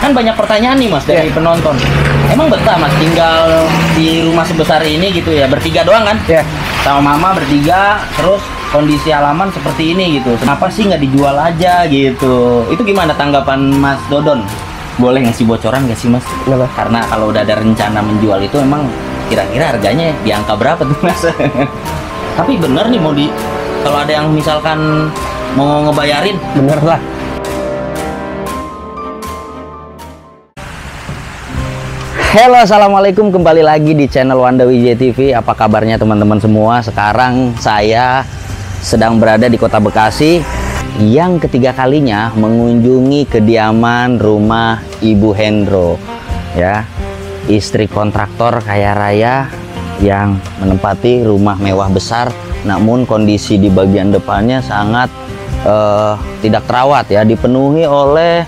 Kan banyak pertanyaan nih Mas dari penonton. Emang betah Mas tinggal di rumah sebesar ini gitu ya, bertiga doang kan? Sama mama bertiga, terus kondisi halaman seperti ini gitu. Kenapa sih nggak dijual aja gitu? Itu gimana tanggapan Mas Dodon? Boleh ngasih bocoran nggak sih Mas? Kenapa? Karena kalau udah ada rencana menjual itu emang kira-kira harganya di angka berapa tuh Mas? Tapi bener nih kalau ada yang misalkan mau ngebayarin, Bener lah. Halo, assalamualaikum, kembali lagi di channel Wanda Wijaya TV. Apa kabarnya teman-teman semua? Sekarang saya sedang berada di Kota Bekasi, yang ketiga kalinya mengunjungi kediaman rumah Ibu Hendro, ya, istri kontraktor kaya raya yang menempati rumah mewah besar, namun kondisi di bagian depannya sangat tidak terawat, ya, dipenuhi oleh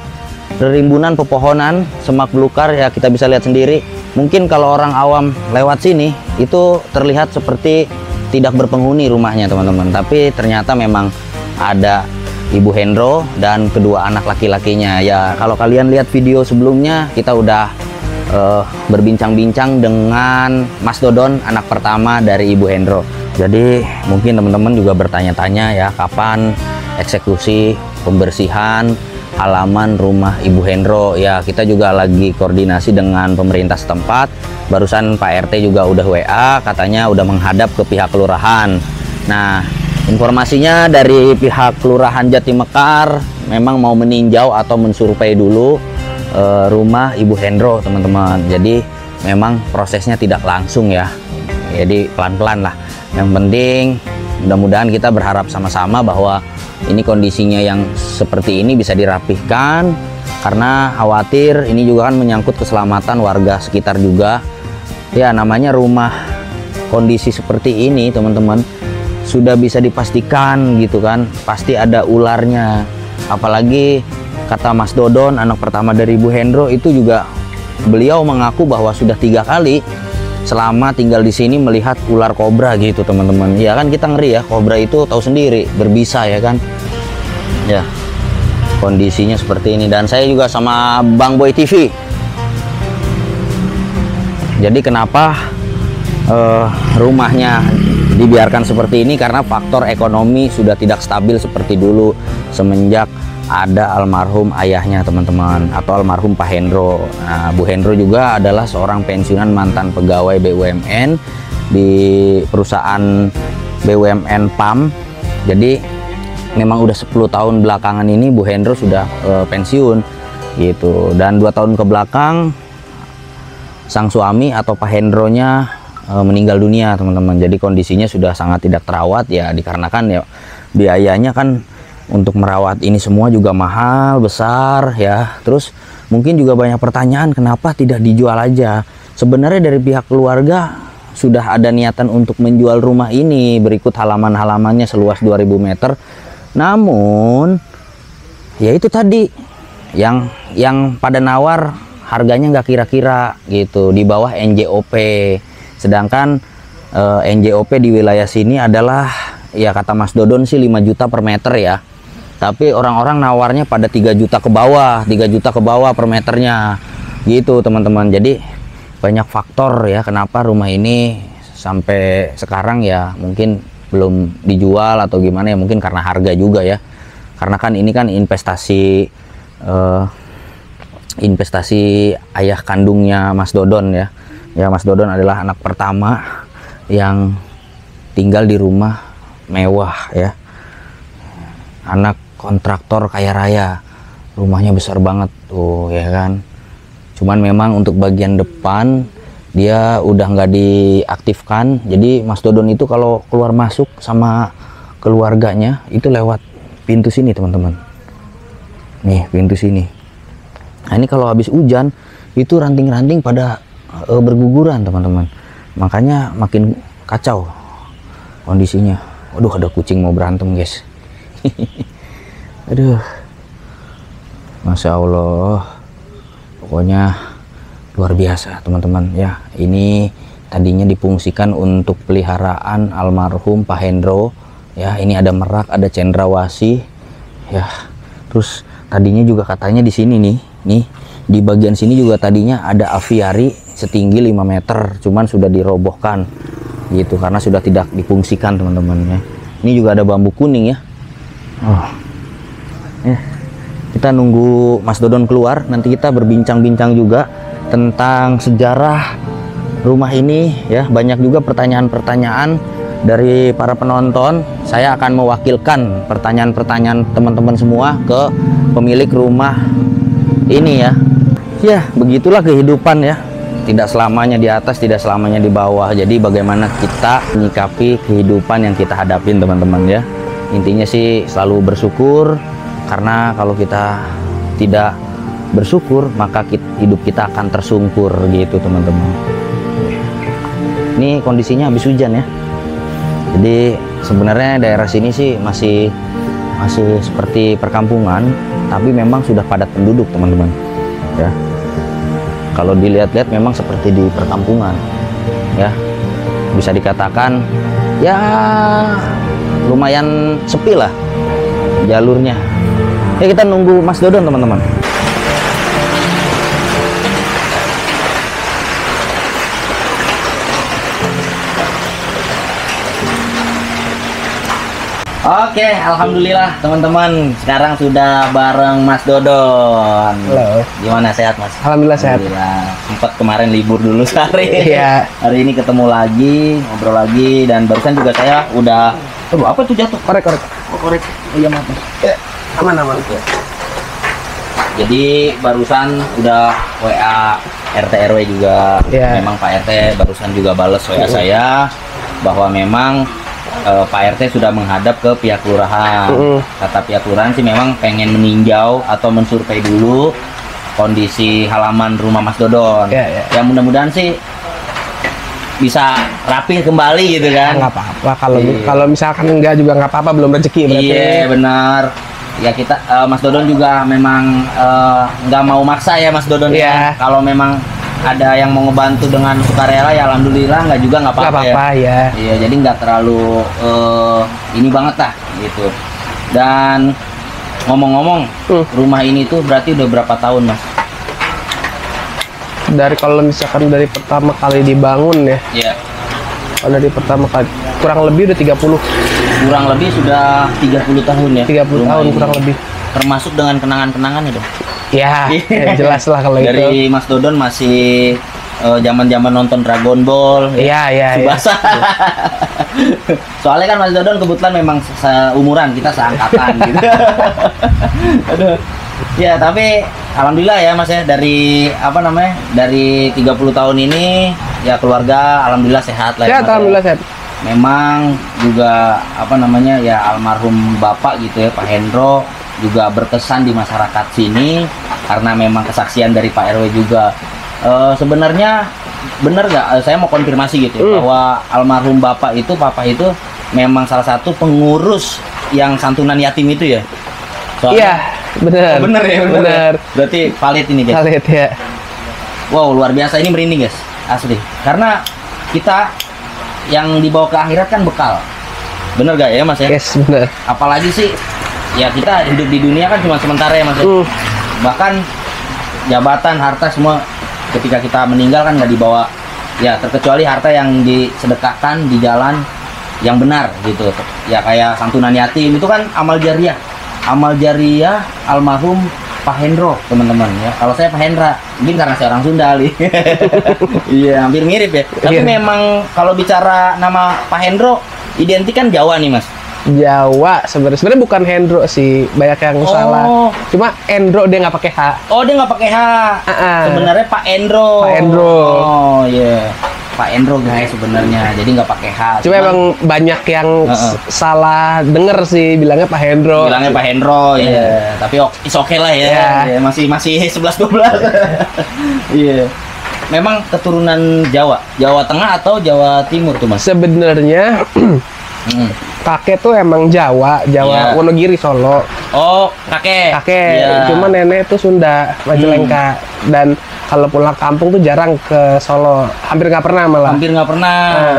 rimbunan pepohonan, semak belukar, ya, kita bisa lihat sendiri. Mungkin kalau orang awam lewat sini itu terlihat seperti tidak berpenghuni rumahnya teman-teman, tapi ternyata memang ada Ibu Hendro dan kedua anak laki-lakinya. Ya, kalau kalian lihat video sebelumnya, kita udah berbincang-bincang dengan Mas Dodon, anak pertama dari Ibu Hendro. Jadi mungkin teman-teman juga bertanya-tanya, ya, kapan eksekusi pembersihan halaman rumah Ibu Hendro. Ya, kita juga lagi koordinasi dengan pemerintah setempat. Barusan Pak RT juga udah WA, katanya udah menghadap ke pihak kelurahan. Nah, informasinya dari pihak Kelurahan Jati Mekar memang mau meninjau atau mensurvei dulu rumah Ibu Hendro, teman-teman. Jadi memang prosesnya tidak langsung, ya, jadi pelan-pelan lah. Yang penting mudah-mudahan kita berharap sama-sama bahwa ini kondisinya yang seperti ini bisa dirapihkan, karena khawatir ini juga kan menyangkut keselamatan warga sekitar juga. Ya, namanya rumah kondisi seperti ini teman-teman, sudah bisa dipastikan gitu kan, pasti ada ularnya. Apalagi kata Mas Dodon, anak pertama dari Ibu Hendro, itu juga beliau mengaku bahwa sudah 3 kali selama tinggal di sini melihat ular kobra gitu teman-teman. Ya kan, kita ngeri ya, kobra itu tahu sendiri berbisa, ya kan. Ya, kondisinya seperti ini. Dan saya juga sama Bang Boy TV. Jadi kenapa rumahnya dibiarkan seperti ini? Karena faktor ekonomi sudah tidak stabil seperti dulu semenjak ada almarhum ayahnya teman-teman, atau almarhum Pak Hendro. Nah, Bu Hendro juga adalah seorang pensiunan mantan pegawai BUMN di perusahaan BUMN PAM. Jadi memang udah 10 tahun belakangan ini Bu Hendro sudah pensiun gitu. Dan 2 tahun ke belakang sang suami atau Pak Hendronya meninggal dunia teman-teman. Jadi kondisinya sudah sangat tidak terawat, ya, dikarenakan ya biayanya kan untuk merawat ini semua juga mahal besar, ya. Terus mungkin juga banyak pertanyaan, kenapa tidak dijual aja? Sebenarnya dari pihak keluarga sudah ada niatan untuk menjual rumah ini, berikut halaman-halamannya seluas 2000 meter. Namun ya itu tadi yang pada nawar harganya nggak kira-kira gitu, di bawah NJOP. Sedangkan NJOP di wilayah sini adalah, ya, kata Mas Dodon sih 5 juta per meter, ya. Tapi orang-orang nawarnya pada 3 juta ke bawah, 3 juta ke bawah per meternya gitu teman-teman. Jadi banyak faktor, ya, kenapa rumah ini sampai sekarang ya mungkin belum dijual atau gimana, ya, mungkin karena harga juga, ya. Karena kan ini kan investasi ayah kandungnya Mas Dodon, ya. Ya, Mas Dodon adalah anak pertama yang tinggal di rumah mewah, ya. Anak kontraktor kaya raya, rumahnya besar banget tuh, ya kan. Cuman memang untuk bagian depan dia udah nggak diaktifkan. Jadi Mas Dodon itu kalau keluar masuk sama keluarganya itu lewat pintu sini teman-teman. Nih, pintu sini. Nah, ini kalau habis hujan itu ranting-ranting pada berguguran teman-teman. Makanya makin kacau kondisinya. Waduh, ada kucing mau berantem guys. Aduh, Masya Allah, pokoknya luar biasa teman-teman, ya. Ini tadinya difungsikan untuk peliharaan almarhum Pak Hendro, ya. Ini ada merak, ada cendrawasih, ya. Terus tadinya juga katanya di sini nih Di bagian sini juga tadinya ada aviari setinggi 5 meter, cuman sudah dirobohkan gitu karena sudah tidak difungsikan teman-teman ya. Ini juga ada bambu kuning ya. Kita nunggu Mas Dodon keluar, nanti kita berbincang-bincang juga tentang sejarah rumah ini ya. Banyak juga pertanyaan-pertanyaan dari para penonton. Saya akan mewakilkan pertanyaan-pertanyaan teman-teman semua ke pemilik rumah ini ya. Ya, begitulah kehidupan ya. Tidak selamanya di atas, tidak selamanya di bawah. Jadi bagaimana kita menyikapi kehidupan yang kita hadapin teman-teman ya. Intinya sih selalu bersyukur, karena kalau kita tidak bersyukur maka hidup kita akan tersungkur gitu teman-teman. Ini kondisinya habis hujan ya. Jadi sebenarnya daerah sini sih masih seperti perkampungan, tapi memang sudah padat penduduk teman-teman ya. Kalau dilihat-lihat memang seperti di perkampungan ya, bisa dikatakan ya lumayan sepi lah jalurnya. Ya, kita nunggu Mas Dodon teman-teman. Oke, alhamdulillah teman-teman, sekarang sudah bareng Mas Dodon. Halo. Gimana, sehat Mas? Alhamdulillah sehat. Sempat kemarin libur dulu sehari. Iya. Hari ini ketemu lagi, ngobrol lagi, dan barusan juga saya udah. Aduh, apa tuh jatuh? Korek. Oh, korek. Oh iya, maaf Mas. Aman. Jadi barusan udah WA RT RW juga. Iya. Memang Pak RT barusan juga bales WA saya bahwa memang Pak RT sudah menghadap ke pihak kelurahan. Kata pihak kelurahan sih memang pengen meninjau atau mensurvei dulu kondisi halaman rumah Mas Dodon. Ya mudah-mudahan sih bisa rapih kembali gitu kan. Nggak apa-apa, kalau misalkan enggak juga nggak apa-apa, belum rezeki berarti. Iya benar. Ya kita Mas Dodon juga memang nggak mau maksa ya Mas Dodon ya. Kalau memang ada yang mau ngebantu dengan sukarela ya alhamdulillah, nggak juga nggak apa-apa ya. Iya, jadi nggak terlalu ini banget lah gitu. Dan ngomong-ngomong, rumah ini tuh berarti udah berapa tahun Mas? Kalau misalkan dari pertama kali dibangun ya. Iya. Kalau dari pertama kali kurang lebih udah 30. Kurang lebih sudah 30 tahun ya. 30 tahun kurang lebih. Termasuk dengan kenangan-kenangan itu. Ya, jelas lah kalau dari itu. Dari Mas Dodon masih zaman-zaman nonton Dragon Ball. Iya. Subasa. Soalnya kan Mas Dodon kebetulan memang seumuran, kita seangkatan gitu. Aduh. Ya, tapi alhamdulillah ya Mas ya, dari dari 30 tahun ini ya keluarga alhamdulillah sehat lah ya. Sehat, alhamdulillah sehat. Memang juga ya almarhum Bapak gitu ya, Pak Hendro juga berkesan di masyarakat sini karena memang kesaksian dari Pak RW juga. Sebenarnya benar nggak? Saya mau konfirmasi gitu ya, bahwa almarhum Papa itu memang salah satu pengurus yang santunan yatim itu ya? Iya, benar. Benar ya, benar. Berarti valid ini guys. Valid ya. Wow, luar biasa, ini merinding guys, asli. Karena kita yang dibawa ke akhirat kan bekal. Bener gak ya Mas ya? Yes, benar. Apalagi sih ya kita hidup di dunia kan cuma sementara ya Mas ya. Bahkan jabatan, harta semua ketika kita meninggal kan nggak dibawa ya, terkecuali harta yang disedekahkan di jalan yang benar gitu ya, kayak santunan yatim itu kan amal jariah almarhum Pak Hendro teman-teman ya. Kalau saya Pak Hendra, mungkin karena saya orang Sunda nih. Iya, hampir mirip ya. Tapi memang kalau bicara nama Pak Hendro identik kan Jawa nih Mas. Jawa sebenarnya bukan Hendro sih, banyak yang salah. Cuma Endro dia nggak pakai H. Oh, dia nggak pakai H. Sebenarnya Pak Endro. Oh iya, Pak Endro guys sebenarnya, jadi nggak pakai H. Cuma emang banyak yang salah denger sih, bilangnya Pak Hendro. Bilangnya Pak Hendro ya. Tapi it's okay lah ya. Masih 11-12. Iya. Memang keturunan Jawa Tengah atau Jawa Timur tuh Mas? Sebenarnya kakek tuh emang Jawa Wonogiri, Solo. Oh, kakek. Cuma nenek tuh Sunda, Majalengka. Dan kalau pulang kampung tuh jarang ke Solo, hampir nggak pernah malah.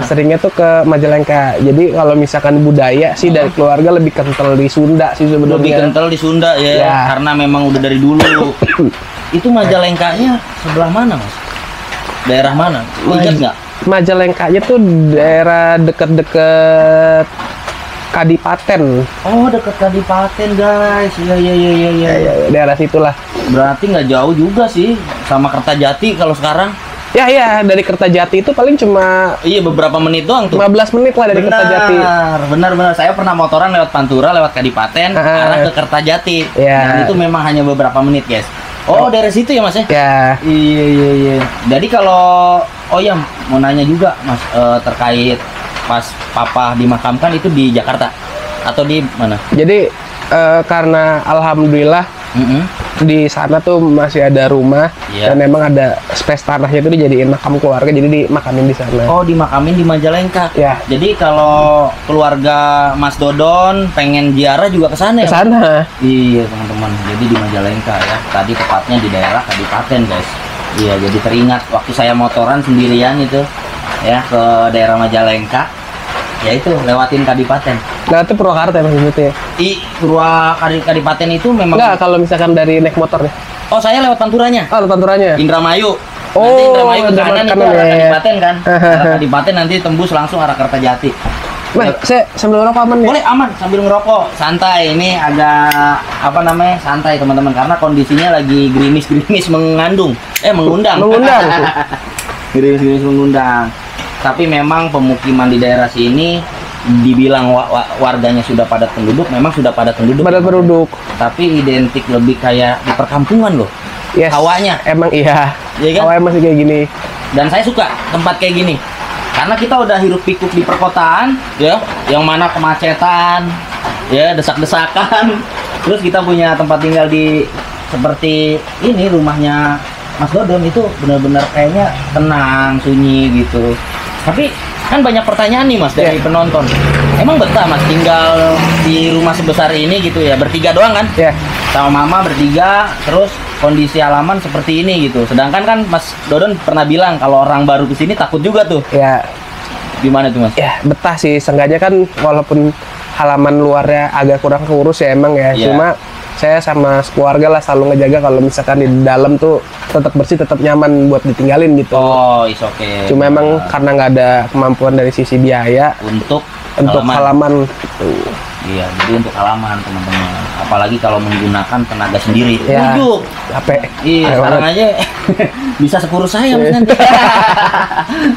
Seringnya tuh ke Majalengka. Jadi kalau misalkan budaya sih dari keluarga lebih kental di Sunda sih sebenarnya. Lebih kental di Sunda ya, karena memang udah dari dulu. Itu Majalengkanya sebelah mana, Mas? Daerah mana? Ingat nggak? Majalengkanya tuh daerah deket-deket Kadipaten. Oh, deket Kadipaten, guys. Iya. Daerah situlah. Berarti nggak jauh juga sih sama Kertajati kalau sekarang. Ya, dari Kertajati itu paling cuma beberapa menit doang tuh. 15 menit lah dari Kertajati. Benar. Saya pernah motoran lewat Pantura, lewat Kadipaten, arah ke Kertajati. Dan itu memang hanya beberapa menit, guys. Oh, dari situ ya, Mas ya? Ya. Iya. Jadi kalau mau nanya juga, Mas, terkait pas papa dimakamkan itu di Jakarta atau di mana? Jadi karena alhamdulillah di sana tuh masih ada rumah dan memang ada space tanahnya itu dijadiin makam keluarga, jadi dimakamin di sana. Oh, dimakamin di Majalengka. Ya. Jadi kalau keluarga Mas Dodon pengen ziarah juga ke sana ya? Ke sana. Iya, teman-teman. Jadi di Majalengka ya. Tadi tepatnya di daerah Kadipaten, guys. Iya, jadi teringat waktu saya motoran sendirian itu ya ke daerah Majalengka. Ya itu lewatin Kadipaten. Nah, itu Purwakarta maksudnya ya? Kadipaten itu memang. Enggak, kalau misalkan dari naik motor ya. Oh, saya lewat Panturanya. Oh, Panturanya. Indramayu. Oh, nanti Indramayu ke kanan itu arah Kadipaten kan. Arah Kadipaten nanti tembus langsung arah Kertajati. Nah, saya sambil ngerokok aman ya? Boleh, aman sambil ngerokok. Santai, ini agak santai teman-teman karena kondisinya lagi gerimis-gerimis mengundang. Gerimis-gerimis mengundang. Tapi memang pemukiman di daerah sini dibilang warganya sudah padat penduduk, memang sudah padat penduduk. Padat penduduk. Tapi identik lebih kayak di perkampungan loh. Yes. Hawanya. Emang iya. Iya kan? Hawanya masih kayak gini. Dan saya suka tempat kayak gini. Karena kita udah hirup pikuk di perkotaan, ya, yang mana kemacetan, ya, desak-desakan. Terus kita punya tempat tinggal di seperti ini, rumahnya Mas Dodon itu benar-benar kayaknya tenang, sunyi gitu. Tapi kan banyak pertanyaan nih, Mas, dari penonton. Emang betah, Mas, tinggal di rumah sebesar ini gitu ya? Bertiga doang kan? Iya. Sama mama bertiga, terus kondisi halaman seperti ini gitu. Sedangkan kan Mas Dodon pernah bilang kalau orang baru kesini takut juga tuh. Ya. Gimana tuh, Mas? Ya, betah sih. Seenggaknya kan walaupun halaman luarnya agak kurang keurus ya emang ya. Cuma saya sama keluarga lah selalu ngejaga kalau misalkan di dalam tuh tetap bersih, tetap nyaman buat ditinggalin gitu. Oh, is okay. Cuma emang karena nggak ada kemampuan dari sisi biaya untuk halaman. Iya, jadi untuk halaman teman-teman. Apalagi kalau menggunakan tenaga sendiri. Ya, Ujuk. Capek. Iya, sekarang aja bisa sekurus saya Mas nanti.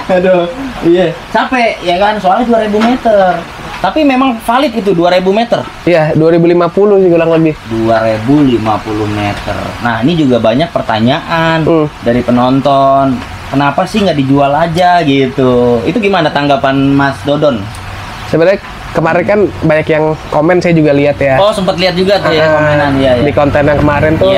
Aduh, iya. Capek ya kan, soalnya 2000 meter. Tapi memang valid itu 2000 meter. Iya, 2050 sih kurang lebih. 2050 meter. Nah, ini juga banyak pertanyaan dari penonton. Kenapa sih nggak dijual aja gitu? Itu gimana tanggapan Mas Dodon? Sebenarnya kemarin kan banyak yang komen, saya juga lihat ya. Oh, sempat lihat juga tuh ya komenan ya. Di konten yang kemarin tuh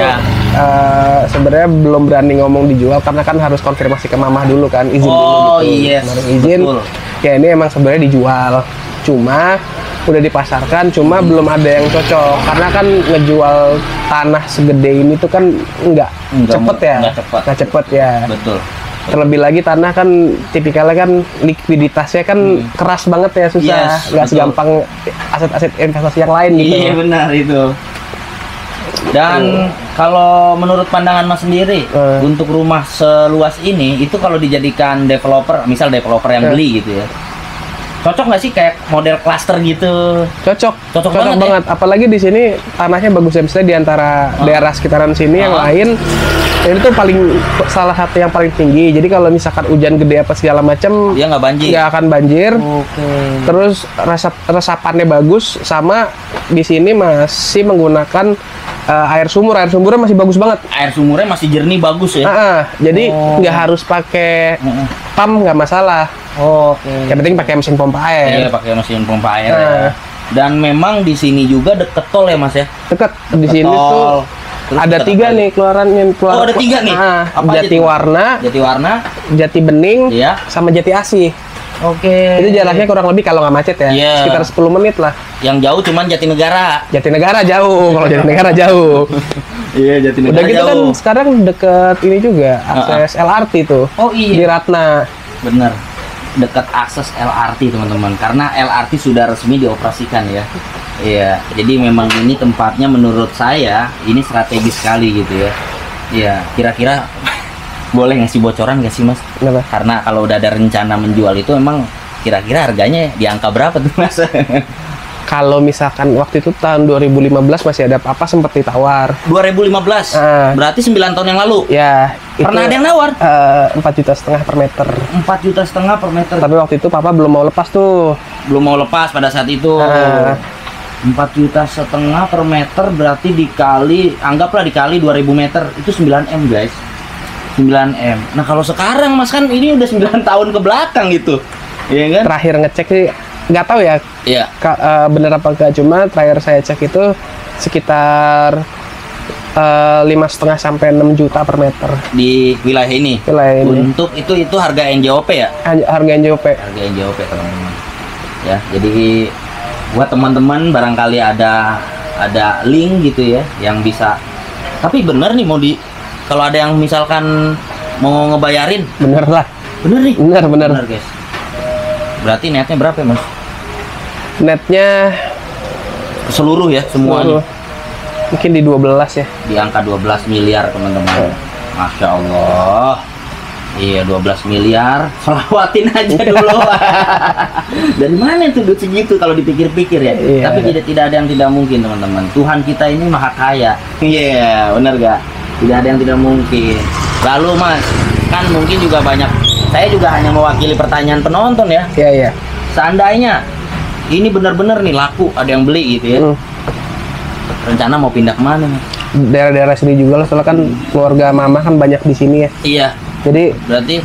sebenarnya belum berani ngomong dijual karena kan harus konfirmasi ke mamah dulu kan, izin dulu gitu. Oh, yes. Izin. Betul. Ya ini emang sebenarnya dijual. Cuma udah dipasarkan, cuma belum ada yang cocok karena kan ngejual tanah segede ini tuh kan nggak cepet ya. Nggak cepet ya. Betul. Terlebih lagi tanah kan tipikalnya kan likuiditasnya kan keras banget ya, susah, nggak segampang aset-aset investasi yang lain gitu. Iya benar itu. Dan kalau menurut pandangan Mas sendiri untuk rumah seluas ini itu kalau dijadikan developer, misal developer yang beli gitu ya, cocok nggak sih kayak model klaster gitu? Cocok banget. Apalagi di sini tanahnya bagus ya, misalnya di antara daerah sekitaran sini yang lain ini tuh salah satu yang paling tinggi. Jadi kalau misalkan hujan gede apa segala macam, dia nggak akan banjir. Okay. Terus resapannya bagus, sama di sini masih menggunakan air sumur. Air sumurnya masih bagus banget. Air sumurnya masih jernih, bagus ya. Jadi nggak harus pakai pump, nggak masalah. Oke. Yang penting pakai mesin pompa air. Iya, pakai mesin pompa air. Ya. Dan memang di sini juga deket tol ya, Mas ya. Deket di sini tuh. Ada 3 nih keluaran. Oh, ada 3 nih. Jatiwarna, Jati Bening, sama Jati Asih. Oke. Itu jaraknya kurang lebih kalau nggak macet ya, sekitar 10 menit lah. Yang jauh cuman Jatinegara. Jatinegara jauh, kalau Jatinegara jauh. Iya, Jatinegara. Udah gitu kan sekarang deket ini juga akses LRT tuh. Oh iya. Di Ratna. Bener. Dekat akses LRT teman-teman, karena LRT sudah resmi dioperasikan ya. Iya, jadi memang ini tempatnya menurut saya ini strategis sekali gitu ya. Iya, kira-kira boleh ngasih bocoran nggak sih Mas? Kenapa? Karena kalau udah ada rencana menjual itu emang kira-kira harganya di angka berapa tuh Mas? Kalau misalkan waktu itu tahun 2015 masih ada apa sempat ditawar. 2015? Berarti 9 tahun yang lalu? Ya. Pernah ada yang nawar? 4,5 juta per meter. 4,5 juta per meter. Tapi waktu itu papa belum mau lepas tuh. Belum mau lepas pada saat itu. 4,5 juta per meter berarti dikali, anggaplah dikali 2000 meter, itu 9M guys. 9M. Nah kalau sekarang Mas kan ini udah 9 tahun ke belakang gitu. Iya kan? Terakhir ngecek sih nggak tahu ya. Iya. Bener apa enggak, cuma terakhir saya cek itu sekitar 5,5 sampai 6 juta per meter di wilayah ini. Untuk itu harga NJOP ya? Harga NJOP. Harga NJOP teman-teman. Ya, jadi buat teman-teman barangkali ada link gitu ya yang bisa. Tapi bener nih kalau ada yang misalkan mau ngebayarin. Bener lah. Bener nih. Bener guys. Berarti netnya berapa ya Mas? Netnya seluruh ya semuanya. Mungkin di 12 ya. Di angka 12 miliar teman-teman. Masya Allah. Iya 12 miliar. Selawatin aja dulu. Dari mana itu duit segitu kalau dipikir-pikir ya? Iya. Tapi tidak ada yang tidak mungkin teman-teman. Tuhan kita ini maha kaya. Iya benar gak? Tidak ada yang tidak mungkin. Lalu Mas, kan mungkin juga banyak. Saya juga hanya mewakili pertanyaan penonton ya. Iya. Seandainya ini benar-benar nih laku, ada yang beli gitu ya. Rencana mau pindah kemana Mas? Daerah-daerah sini juga lah, soalnya kan keluarga mama kan banyak di sini ya. Iya. Jadi berarti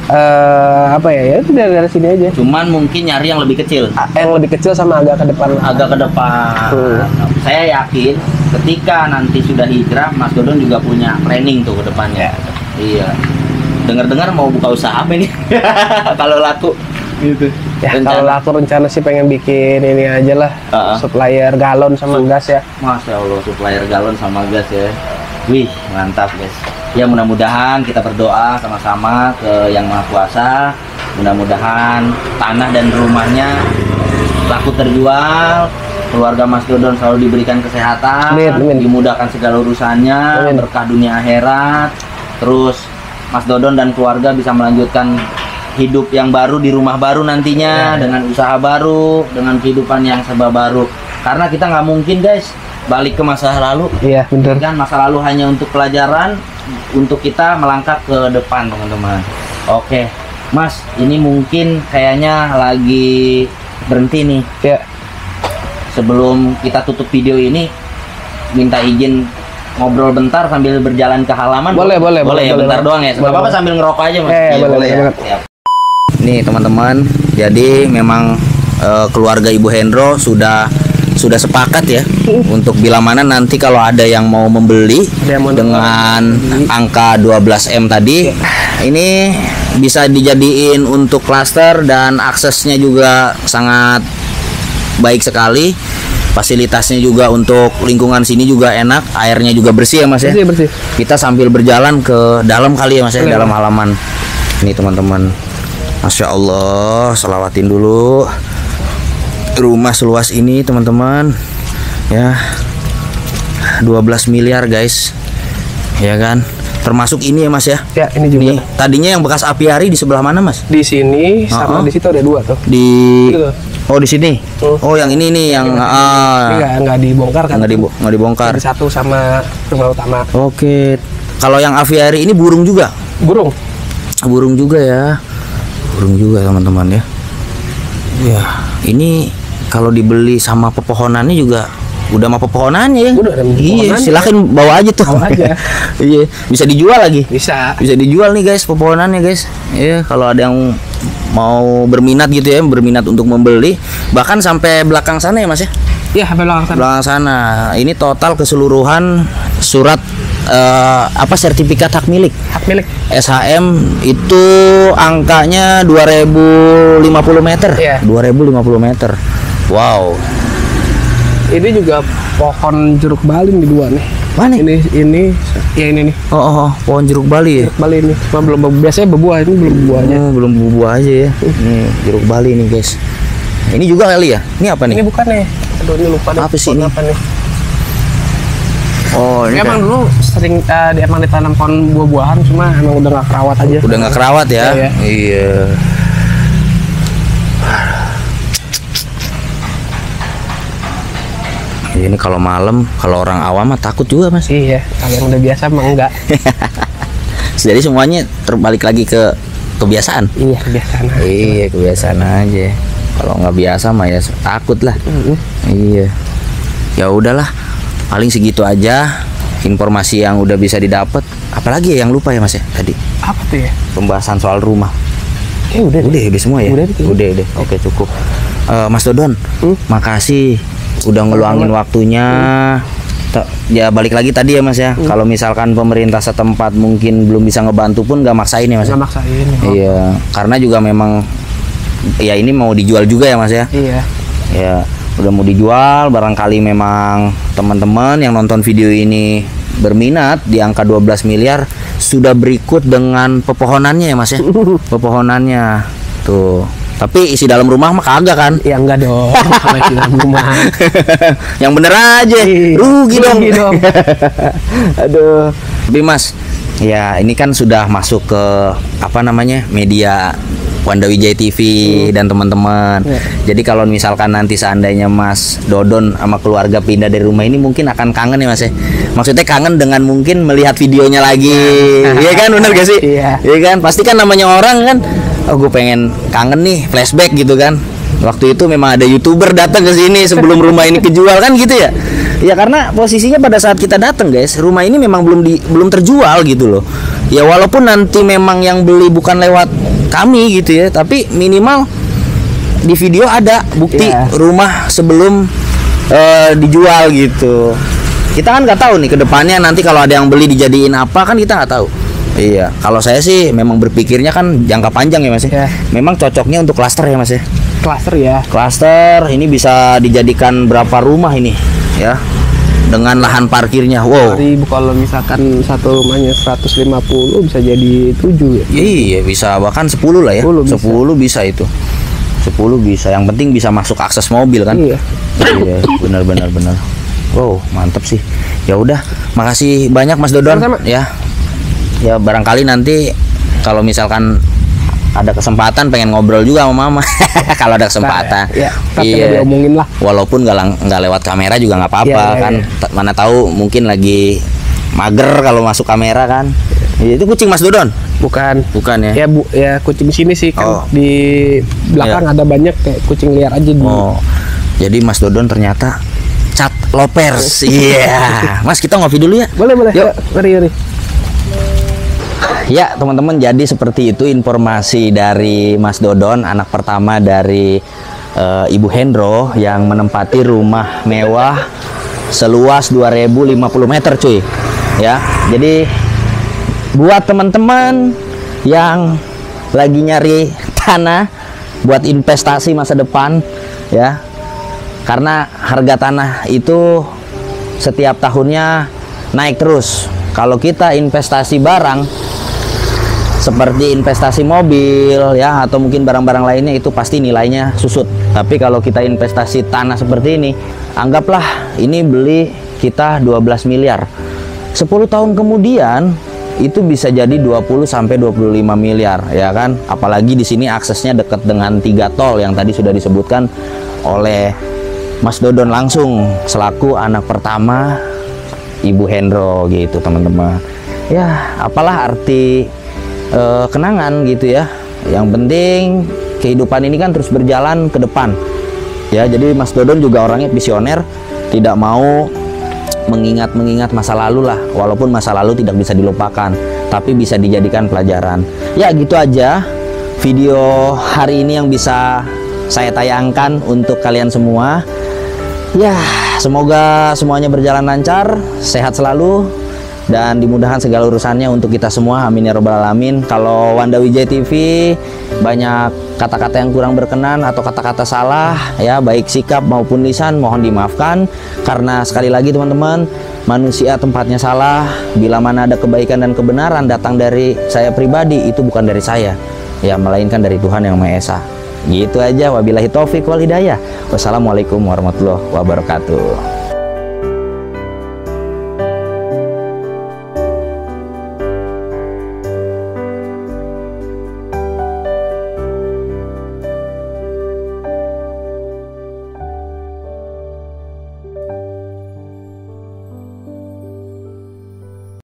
apa ya? Itu daerah sini aja. Cuman mungkin nyari yang lebih kecil. Yang lebih kecil sama agak ke depan. Agak ke depan. Saya yakin ketika nanti sudah hijrah, Mas Dodon juga punya planning tuh ke depannya. Iya. Dengar-dengar mau buka usaha apa nih? Kalau laku gitu. Ya kalau laku rencana sih pengen bikin ini aja lah. Supplier galon sama gas ya. Masya Allah, supplier galon sama gas ya. Wih, mantap guys. Ya mudah-mudahan kita berdoa sama-sama ke Yang Maha Kuasa. Mudah-mudahan tanah dan rumahnya laku terjual. Keluarga Mas Dodon selalu diberikan kesehatan, dimudahkan segala urusannya, berkah dunia akhirat. Terus Mas Dodon dan keluarga bisa melanjutkan hidup yang baru di rumah baru nantinya, dengan usaha baru, dengan kehidupan yang serba baru. Karena kita nggak mungkin guys balik ke masa lalu. Iya benar. Kan masa lalu hanya untuk pelajaran, untuk kita melangkah ke depan teman-teman. Oke, Mas, ini mungkin kayaknya lagi berhenti nih. Ya. Sebelum kita tutup video ini, minta izin ngobrol bentar sambil berjalan ke halaman. Boleh ya, bentar doang ya. Bapak sambil ngerokok aja Mas. Boleh ya. Siap. Nih teman-teman, jadi memang keluarga Ibu Hendro sudah sepakat ya untuk bila mana nanti kalau ada yang mau membeli dengan angka 12M tadi, ini bisa dijadiin untuk klaster dan aksesnya juga sangat baik sekali. Fasilitasnya juga untuk lingkungan sini juga enak, airnya juga bersih ya Mas ya. Bersih. Kita sambil berjalan ke dalam kali ya Mas ya, dalam halaman. Ini teman-teman, Masya Allah, selawatin dulu rumah seluas ini teman-teman ya. 12 miliar guys, ya kan, termasuk ini ya Mas ya. Ya ini juga. Nih, tadinya yang bekas apiari di sebelah mana Mas? Di sini sama di situ ada dua tuh. Oh di sini. Oh yang ini nih yang nggak dibongkar kan? Nggak dibongkar. Ada satu sama rumah utama. Oke. Kalau yang aviari ini burung juga? Burung juga ya. Burung juga teman-teman ya. Ya ini kalau dibeli sama pepohonannya juga udah sama pepohonannya ya. Iya, silakan bawa aja tuh. Iya, bisa dijual lagi. Bisa dijual nih guys pepohonannya guys. Iya, kalau ada yang mau berminat gitu ya, berminat untuk membeli, bahkan sampai belakang sana ya Mas ya. Iya, sampai belakang sana. Ini total keseluruhan surat sertifikat hak milik. SHM itu angkanya 2050 meter. Iya. 2050 meter. Wow. Ini juga pohon jeruk bali nih dua nih. Mana? Ini nih. Oh, pohon jeruk bali ya. Jeruk bali ini. Cuma belum biasanya berbuah, ini belum berbuahnya. Belum berbuah aja ya. Nih, jeruk bali nih, guys. Ini juga kali ya? Ini apa nih? Ini bukan nih. Aduh, ini lupa deh. Apa sih ini? Apa nih? Oh, ini emang dulu sering emang ditanam pohon buah-buahan, cuma emang udah nggak kerawat aja. Udah nggak kerawat ya? Iya. Iya. Ini kalau malam, kalau orang awam mah takut juga, Mas. Iya, kalau yang udah biasa mah enggak. Jadi semuanya terbalik lagi ke kebiasaan. Iya, kebiasaan. Iya, kebiasaan aja. Kalau nggak biasa mah ya takut lah. Iya. Ya udahlah, paling segitu aja informasi yang udah bisa didapat. Apalagi ya yang lupa ya, Mas ya tadi? Apa tuh ya? Pembahasan soal rumah. Udah Semua ya. Udah. Oke, cukup. Mas Dodon, makasih udah ngeluangin waktunya. Ya balik lagi tadi ya, Mas ya. Kalau misalkan pemerintah setempat mungkin belum bisa ngebantu pun nggak maksain ya, Mas. Nggak maksain. Iya, karena juga memang ya ini mau dijual juga ya, Mas ya. Iya. Ya udah mau dijual, barangkali memang teman-teman yang nonton video ini berminat di angka 12 miliar sudah berikut dengan pepohonannya ya, Mas ya. Pepohonannya tuh. Tapi isi dalam rumah mah kagak kan? Ya enggak dong. Kalau isi dalam rumah. Yang bener aja. Rugi dong. Aduh. Tapi Mas, ya ini kan sudah masuk ke apa namanya? Media Wanda Wijaya TV dan teman-teman. Jadi kalau misalkan nanti seandainya Mas Dodon sama keluarga pindah dari rumah ini mungkin akan kangen ya, Mas ya. Maksudnya kangen dengan mungkin melihat videonya lagi. Iya kan, benar gak sih? Iya. Iya kan? Pasti kan namanya orang kan, oh gue pengen kangen nih, flashback gitu kan. Waktu itu memang ada YouTuber datang ke sini sebelum rumah ini kejual kan gitu ya. Ya karena posisinya pada saat kita datang guys, rumah ini memang belum terjual gitu loh. Ya walaupun nanti memang yang beli bukan lewat kami gitu ya, tapi minimal di video ada bukti rumah sebelum dijual gitu. Kita kan nggak tahu nih kedepannya nanti kalau ada yang beli dijadiin apa kan kita nggak tahu. Iya, kalau saya sih memang berpikirnya kan jangka panjang ya, Mas. Memang cocoknya untuk klaster ya, Mas ya. Klaster ya. Klaster ini bisa dijadikan berapa rumah ini ya, dengan lahan parkirnya. Wow. Kalau misalkan satu rumahnya 150 bisa jadi 7 ya. Iya, bisa bahkan 10 lah ya. 10 bisa itu. 10 bisa. Yang penting bisa masuk akses mobil kan. Iya, benar. Wow, mantap sih. Ya udah, makasih banyak Mas Dodon. Sama-sama. Ya barangkali nanti kalau misalkan ada kesempatan pengen ngobrol juga sama Mama. Kalau ada kesempatan. Iya. Diomongin lah. Walaupun nggak lewat kamera juga nggak apa-apa kan. Mana tahu mungkin lagi mager kalau masuk kamera kan. Itu kucing Mas Dodon? Bukan ya. Ya kucing sini sih kan. Di belakang ada banyak kayak kucing liar aja di. Jadi Mas Dodon ternyata cat lovers. Iya. Mas, kita ngopi dulu ya? Boleh. Yuk. Mari. Ya teman-teman, jadi seperti itu informasi dari Mas Dodon, anak pertama dari Ibu Hendro yang menempati rumah mewah seluas 2050 meter cuy. Ya, jadi buat teman-teman yang lagi nyari tanah buat investasi masa depan ya, karena harga tanah itu setiap tahunnya naik terus. Kalau kita investasi barang seperti investasi mobil ya, atau mungkin barang-barang lainnya, itu pasti nilainya susut. Tapi kalau kita investasi tanah seperti ini, anggaplah ini beli kita 12 miliar. 10 tahun kemudian itu bisa jadi 20 sampai 25 miliar ya kan. Apalagi di sini aksesnya dekat dengan 3 tol yang tadi sudah disebutkan oleh Mas Dodon langsung selaku anak pertama Ibu Hendro gitu teman-teman. Ya, apalah arti kenangan gitu ya. Yang penting kehidupan ini kan terus berjalan ke depan ya. Jadi Mas Dodon juga orangnya visioner, tidak mau mengingat masa lalu lah, walaupun masa lalu tidak bisa dilupakan tapi bisa dijadikan pelajaran. Ya gitu aja video hari ini yang bisa saya tayangkan untuk kalian semua. Ya semoga semuanya berjalan lancar, sehat selalu, dan dimudahkan segala urusannya untuk kita semua, amin ya robbal alamin. Kalau Wanda Wijaya TV banyak kata-kata yang kurang berkenan atau kata-kata salah ya, baik sikap maupun lisan, mohon dimaafkan. Karena sekali lagi teman-teman, manusia tempatnya salah. Bila mana ada kebaikan dan kebenaran datang dari saya pribadi, itu bukan dari saya ya, melainkan dari Tuhan Yang Maha Esa. Gitu aja, wabillahi taufik wal hidayah. Wassalamualaikum warahmatullahi wabarakatuh.